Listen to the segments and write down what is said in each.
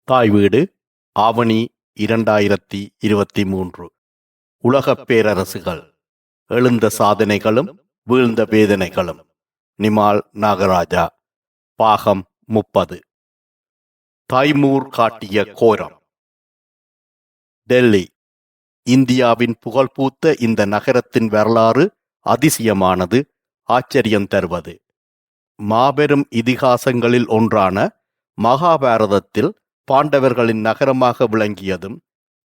தாய் வீடு ஆவணி 2023. உலகப் பேரரசுகள், எழுந்த சாதனைகளும் வீழ்ந்த வேதனைகளும். நிமால் நாகராஜா. பாகம் 30. தைமூர் காட்டிய கோரம். டெல்லி. இந்தியாவின் புகழ்பூத்த இந்த நகரத்தின் வரலாறு அதிசயமானது, ஆச்சரியம் தருவது. மாபெரும் இதிகாசங்களில் ஒன்றான மகாபாரதத்தில் பாண்டவர்களின் நகரமாக விளங்கியதும்,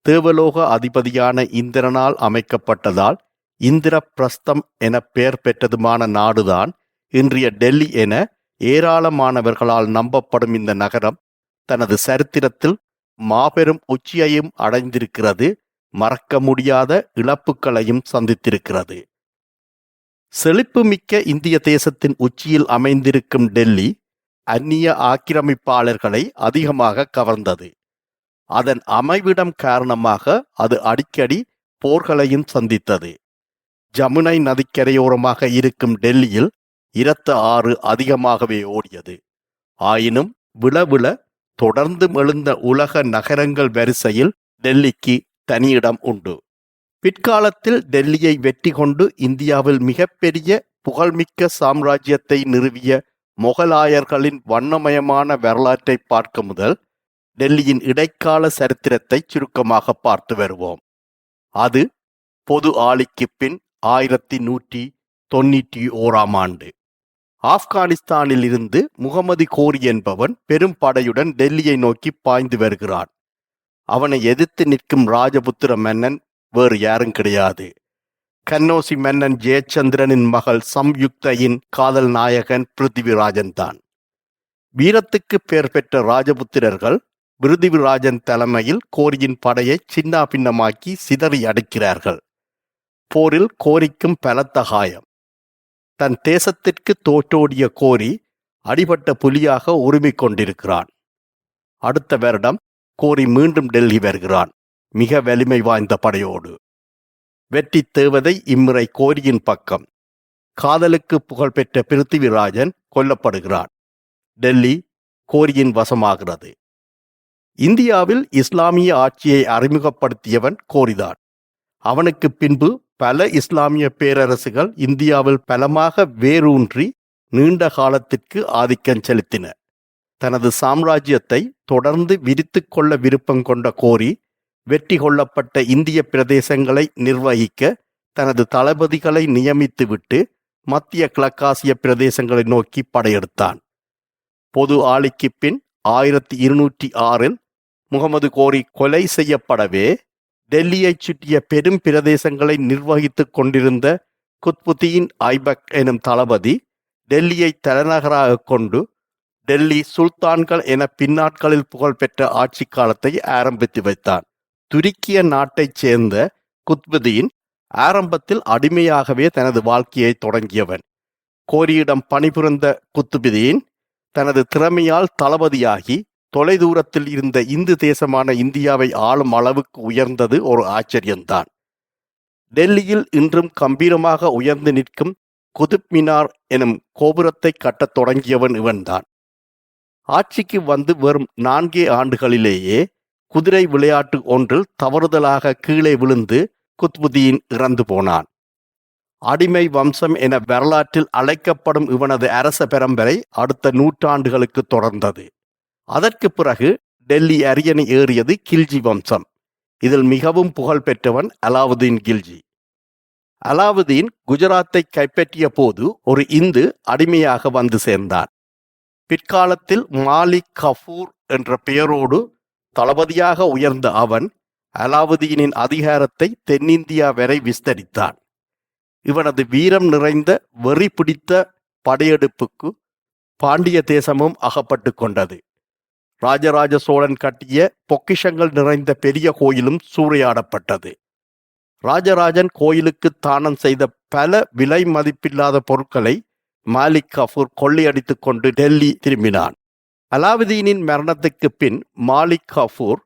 தேவலோக அதிபதியான இந்திரனால் அமைக்கப்பட்டதால் இந்திரபிரஸ்தம் என பெயர் பெற்றதுமான நாடுதான் இன்றைய டெல்லி என ஏராளமானவர்களால் நம்பப்படும் இந்த நகரம் தனது சரித்திரத்தில் மாபெரும் உச்சியையும் அடைந்திருக்கிறது, மறக்க முடியாத இழப்புகளையும் சந்தித்திருக்கிறது. செழிப்புமிக்க இந்திய தேசத்தின் உச்சியில் அமைந்திருக்கும் டெல்லி அந்நிய ஆக்கிரமிப்பாளர்களை அதிகமாக கவர்ந்தது. அதன் அமைவிடம் காரணமாக அது அடிக்கடி போர்களையும் சந்தித்தது. ஜமுனை நதிக்கரையோரமாக இருக்கும் டெல்லியில் இரத்த ஆறு அதிகமாகவே ஓடியது. ஆயினும் விளவிள தொடர்ந்து எழுந்த உலக நகரங்கள் வரிசையில் டெல்லிக்கு தனியிடம் உண்டு. பிற்காலத்தில் டெல்லியை வெற்றி கொண்டு இந்தியாவில் மிகப்பெரிய புகழ்மிக்க சாம்ராஜ்யத்தை நிறுவிய மொகலாயர்களின் வண்ணமயமான வரலாற்றை பார்க்க முதல் டெல்லியின் இடைக்கால சரித்திரத்தை சுருக்கமாக பார்த்து வருவோம். அது பொது ஆளிக்கு பின் 1191 ஆண்டு. ஆப்கானிஸ்தானில் இருந்து முகமது கோரி என்பவன் பெரும் படையுடன் டெல்லியை நோக்கி பாய்ந்து வருகிறான். அவனை எதிர்த்து நிற்கும் ராஜபுத்திர மன்னன் வேறு யாரும் கிடையாது, கன்னோசி மன்னன் ஜெயச்சந்திரனின் மகள் சம்யுக்தையின் காதல் நாயகன் பிருத்திவிராஜன் தான். வீரத்துக்கு பெயர் பெற்ற ராஜபுத்திரர்கள் பிருத்திவிராஜன் தலைமையில் கோரியின் படையை சின்னா பின்னமாக்கி சிதறி அடிக்கிறார்கள். போரில் கோரிக்கும் பலத்த காயம். தன் தேசத்திற்கு தோற்றோடிய கோரி அடிபட்ட புலியாக உரிமை கொண்டிருக்கிறான். அடுத்த வருடம் கோரி மீண்டும் டெல்லி வருகிறான், மிக வலிமை வாய்ந்த படையோடு. வெற்றி தேவதை இம்முறை கோரியின் பக்கம். காதலுக்கு புகழ்பெற்ற பிருத்திவிராஜன் கொல்லப்படுகிறான். டெல்லி கோரியின் வசமாகிறது. இந்தியாவில் இஸ்லாமிய ஆட்சியை அறிமுகப்படுத்தியவன் கோரிதான். அவனுக்கு பின்பு பல இஸ்லாமிய பேரரசுகள் இந்தியாவில் பலமாக வேரூன்றி நீண்ட காலத்திற்கு ஆதிக்கம் செலுத்தின. தனது சாம்ராஜ்யத்தை தொடர்ந்து விரித்து கொள்ள விருப்பம் கொண்ட கோரி வெற்றி கொள்ளப்பட்ட இந்திய பிரதேசங்களை நிர்வகிக்க தனது தளபதிகளை நியமித்துவிட்டு மத்திய கிழக்காசிய பிரதேசங்களை நோக்கி படையெடுத்தான். பொது ஆளிக்கு பின் 1206 முகமது கோரி கொலை செய்யப்படவே டெல்லியைச் சுற்றிய பெரும் பிரதேசங்களை நிர்வகித்துக் கொண்டிருந்த குத்புதீன் ஐபக் எனும் தளபதி டெல்லியை தலைநகராக கொண்டு டெல்லி சுல்தான்கள் என பின்னாட்களில் புகழ்பெற்ற ஆட்சி காலத்தை ஆரம்பித்து வைத்தான். துருக்கிய நாட்டைச் சேர்ந்த குத்புதீன் ஆரம்பத்தில் அடிமையாகவே தனது வாழ்க்கையை தொடங்கியவன். கோரியிடம் பணிபுரிந்த குத்புதீன் தனது திறமையால் தளபதியாகி தொலைதூரத்தில் இருந்த இந்து தேசமான இந்தியாவை ஆளும் அளவுக்கு உயர்ந்தது ஒரு ஆச்சரியம்தான். டெல்லியில் இன்றும் கம்பீரமாக உயர்ந்து நிற்கும் குதுப் மினார் எனும் கோபுரத்தை கட்டத் தொடங்கியவன் இவன்தான். ஆட்சிக்கு வந்து வெறும் 4 ஆண்டுகளிலேயே குதிரை விளையாட்டு ஒன்றில் தவறுதலாக கீழே விழுந்து குத்புதீன் இறந்து போனான். அடிமை வம்சம் என வரலாற்றில் அழைக்கப்படும் இவனது அரச பரம்பரை அடுத்த நூற்றாண்டுகளுக்கு தொடர்ந்தது. அதற்கு பிறகு டெல்லி அரியணை ஏறியது கில்ஜி வம்சம். இதில் மிகவும் புகழ் பெற்றவன் அலாவுதீன் கில்ஜி. அலாவுதீன் குஜராத்தை கைப்பற்றிய போது ஒரு இந்து அடிமையாக வந்து சேர்ந்தான். பிற்காலத்தில் மாலிக் கஃபூர் என்ற பெயரோடு தளபதியாக உயர்ந்த அவன் அலாவுதீனின் அதிகாரத்தை தென்னிந்தியா வரை விஸ்தரித்தான். இவனது வீரம் நிறைந்த வெறி பிடித்த படையெடுப்புக்கு பாண்டிய தேசமும் அகப்பட்டு கொண்டது. ராஜராஜ சோழன் கட்டிய பொக்கிஷங்கள் நிறைந்த பெரிய கோயிலும் சூறையாடப்பட்டது. ராஜராஜன் கோயிலுக்கு தானம் செய்த பல விலை மதிப்பில்லாத பொருட்களை மாலிக் கஃபூர் கொள்ளையடித்து கொண்டு டெல்லி திரும்பினான். அலாவுதீனின் மரணத்துக்கு பின் மாலிக் கஃபூர்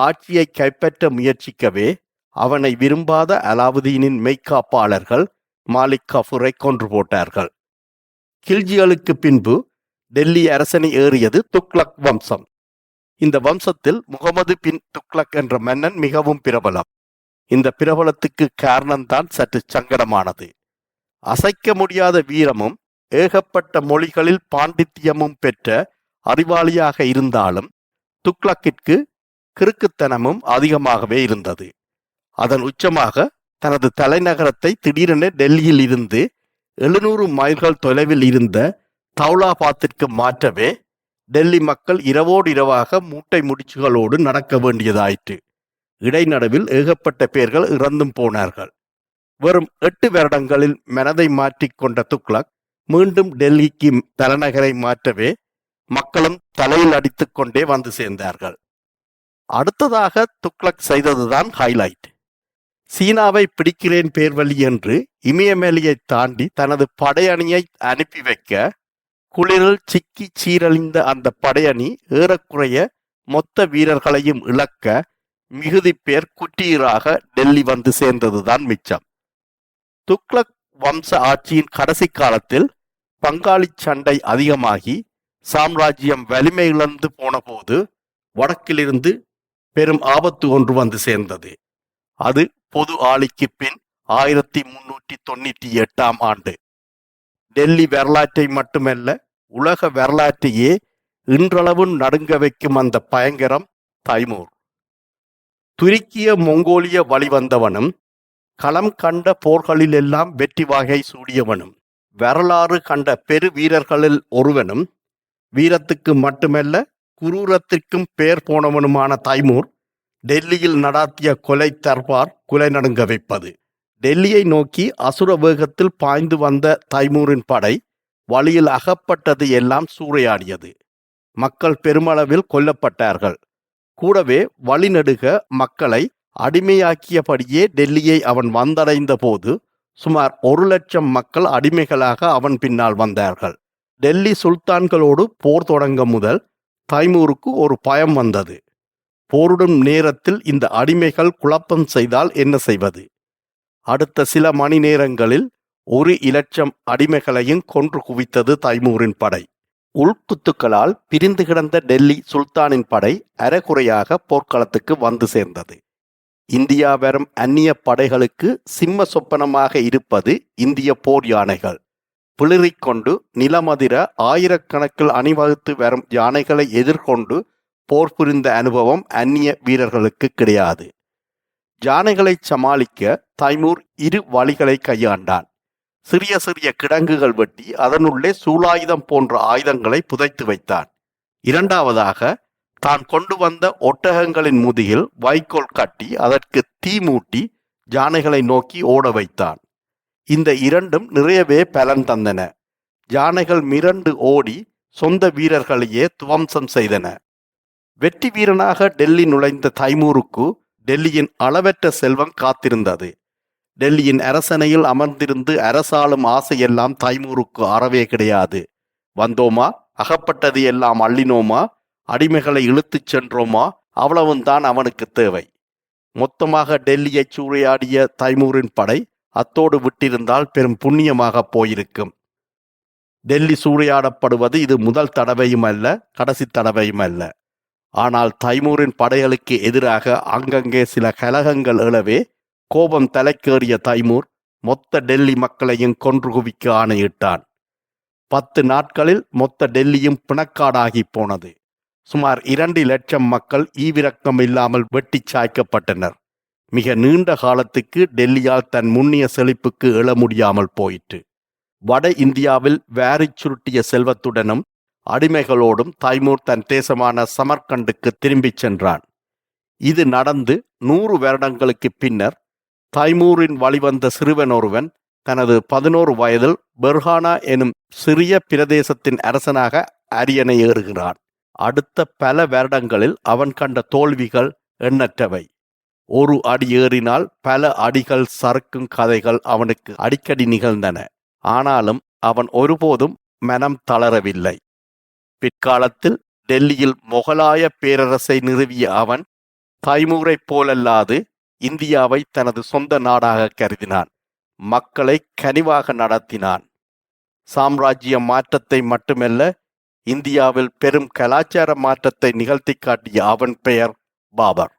ஆட்சியை கைப்பற்ற முயற்சிக்கவே அவனை விரும்பாத அலாவுதீனின் மெய்காப்பாளர்கள் மாலிக் கஃபூரை கொன்று போட்டார்கள். கில்ஜிகளுக்கு பின்பு டெல்லி அரசனை ஏறியது துக்ளக் வம்சம். இந்த வம்சத்தில் முகமது பின் துக்ளக் என்ற மன்னன் மிகவும் பிரபலம். இந்த பிரபலத்துக்கு காரணம்தான் சற்று சங்கடமானது. அசைக்க முடியாத வீரமும் ஏகப்பட்ட மொழிகளில் பாண்டித்தியமும் பெற்ற அறிவாளியாக இருந்தாலும் துக்ளக்கிற்கு கிறுக்குத்தனமும் அதிகமாகவே இருந்தது. அதன் உச்சமாக தனது தலைநகரத்தை திடீரென டெல்லியில் இருந்து 700 மைல்கள் தொலைவில் இருந்த தௌலாபாத்திற்கு மாற்றவே டெல்லி மக்கள் இரவோடு இரவாக மூட்டை முடிச்சுகளோடு நடக்க வேண்டியதாயிற்று. இடைநடுவில் ஏகப்பட்ட பேர்கள் இறந்தும் போனார்கள். வெறும் 8 வருடங்களில் மனதை மாற்றிக்கொண்ட துக்ளக் மீண்டும் டெல்லிக்கு தலைநகரை மாற்றவே மக்களும் தலையில் அடித்துக் கொண்டே வந்து சேர்ந்தார்கள். அடுத்ததாக துக்ளக் செய்ததுதான் ஹைலைட். சீனாவை பிடிக்கிறேன் பேர்வழி என்று இமயமலையை தாண்டி தனது படையணியை அனுப்பி வைக்க குளிரில் சிக்கி சீரழிந்த அந்த படையணி ஏறக்குறைய மொத்த வீரர்களையும் இழக்க மிகுதி பேர் குற்றீராக டெல்லி வந்து சேர்ந்ததுதான் மிச்சம். துக்ளக் வம்ச ஆட்சியின் கடைசி காலத்தில் பங்காளி சண்டை அதிகமாகி சாம்ராஜ்யம் வலிமை இழந்து போன போது வடக்கிலிருந்து பெரும் ஆபத்து ஒன்று வந்து சேர்ந்தது. அது பொது ஆளிக்கு பின் 1398 ஆண்டு. டெல்லி வரலாற்றை மட்டுமல்ல உலக வரலாற்றையே இன்றளவும் நடுங்க வைக்கும் அந்த பயங்கரம் தைமூர். துருக்கிய மொங்கோலிய வழிவந்தவனும் களம் கண்ட போர்களிலெல்லாம் வெற்றி வாகை சூடியவனும் வரலாறு கண்ட பெரு வீரர்களில் ஒருவனும் வீரத்துக்கு மட்டுமல்ல குரூரத்திற்கும் பேர் போனவனுமான தைமூர் டெல்லியில் நடாத்திய கொலை தர்பார் குலை நடுங்க வைப்பது. டெல்லியை நோக்கி அசுர வேகத்தில் பாய்ந்து வந்த தைமூரின் படை வழியில் அகப்பட்டது எல்லாம் சூறையாடியது. மக்கள் பெருமளவில் கொல்லப்பட்டார்கள். கூடவே வழிநெடுக மக்களை அடிமையாக்கியபடியே டெல்லியை அவன் வந்தடைந்த போது சுமார் 1,00,000 மக்கள் அடிமைகளாக அவன் பின்னால் வந்தார்கள். டெல்லி சுல்தான்களோடு போர் தொடங்க முதல் தைமூருக்கு ஒரு பயம் வந்தது. போரிடும் நேரத்தில் இந்த அடிமைகள் குழப்பம் செய்தால் என்ன செய்வது? அடுத்த சில மணி நேரங்களில் 1,00,000 அடிமைகளையும் கொன்று குவித்தது தைமூரின் படை. உள்குத்துக்களால் பிரிந்து கிடந்த டெல்லி சுல்தானின் படை அரைகுறையாக போர்க்களத்துக்கு வந்து சேர்ந்தது. இந்தியா வரும் அந்நிய படைகளுக்கு சிம்ம சொப்பனமாக இருப்பது இந்திய போர் யானைகள். பிளிறிக்கொண்டு நிலமதிர ஆயிரக்கணக்கில் அணிவகுத்து வரும் யானைகளை எதிர்கொண்டு போர் புரிந்த அனுபவம் அந்நிய வீரர்களுக்கு கிடையாது. யானைகளை சமாளிக்க தைமூர் 2 வழிகளை கையாண்டான். சிறிய சிறிய கிடங்குகள் வெட்டி அதனுள்ளே சூலாயுதம் போன்ற ஆயுதங்களை புதைத்து வைத்தான். இரண்டாவதாக தான் கொண்டு வந்த ஒட்டகங்களின் முதுகில் வைக்கோல் கட்டி அதற்கு தீ மூட்டி யானைகளை நோக்கி ஓட வைத்தான். இந்த 2ம் நிறையவே பலன் தந்தன. யானைகள் மிரண்டு ஓடி சொந்த வீரர்களையே துவம்சம் செய்தன. வெற்றி வீரனாக டெல்லி நுழைந்த தைமூருக்கு டெல்லியின் அளவற்ற செல்வம் காத்திருந்தது. டெல்லியின் அரசனையில் அமர்ந்திருந்து அரசாளும் ஆசையெல்லாம் தைமூருக்கு அறவே கிடையாது. வந்தோமா, அகப்பட்டது எல்லாம் அள்ளினோமா, அடிமைகளை இழுத்துச் சென்றோமா, அவ்வளவும் தான் அவனுக்கு தேவை. மொத்தமாக டெல்லியை சூறையாடிய தைமூரின் படை அத்தோடு விட்டிருந்தால் பெரும் புண்ணியமாக போயிருக்கும். டெல்லி சூறையாடப்படுவது இது முதல் தடவையும் அல்ல, கடைசி தடவையும் அல்ல. ஆனால் தைமூரின் படைகளுக்கு எதிராக அங்கங்கே சில கலகங்கள் எழவே கோபம் தலைக்கேறிய தைமூர் மொத்த டெல்லி மக்களையும் கொன்று குவிக்க ஆணையிட்டான். 10 நாட்களில் மொத்த டெல்லியும் பிணக்காடாகி போனது. சுமார் 2,00,000 மக்கள் ஈவிரக்கம் இல்லாமல் வெட்டி சாய்க்கப்பட்டனர். மிக நீண்ட காலத்துக்கு டெல்லியால் தன் முன்னிய செழிப்புக்கு எழ முடியாமல் போயிற்று. வட இந்தியாவில் வாரி சுருட்டிய செல்வத்துடனும் அடிமைகளோடும் தைமூர் தன் தேசமான சமர்கண்டுக்கு திரும்பிச் சென்றான். இது நடந்து 100 வருடங்களுக்கு பின்னர் தைமூரின் வழிவந்த சிறுவன் ஒருவன் தனது 11 வயதில் பெர்ஹானா எனும் சிறிய பிரதேசத்தின் அரசனாக அரியணை ஏறுகிறான். அடுத்த பல வருடங்களில் அவன் கண்ட தோல்விகள் எண்ணற்றவை. ஒரு அடி ஏறினால் பல அடிகள் சறுக்கும் கதைகள் அவனுக்கு அடிக்கடி நிகழ்ந்தன. ஆனாலும் அவன் ஒருபோதும் மனம் தளரவில்லை. பிற்காலத்தில் டெல்லியில் முகலாய பேரரசை நிறுவிய அவன் தைமூரைப் போலல்லாது இந்தியாவை தனது சொந்த நாடாக கருதினான். மக்களை கனிவாக நடத்தினான். சாம்ராஜ்ய மாற்றத்தை மட்டுமல்ல, இந்தியாவில் பெரும் கலாச்சார மாற்றத்தை நிகழ்த்தி காட்டிய அவன் பெயர் பாபர்.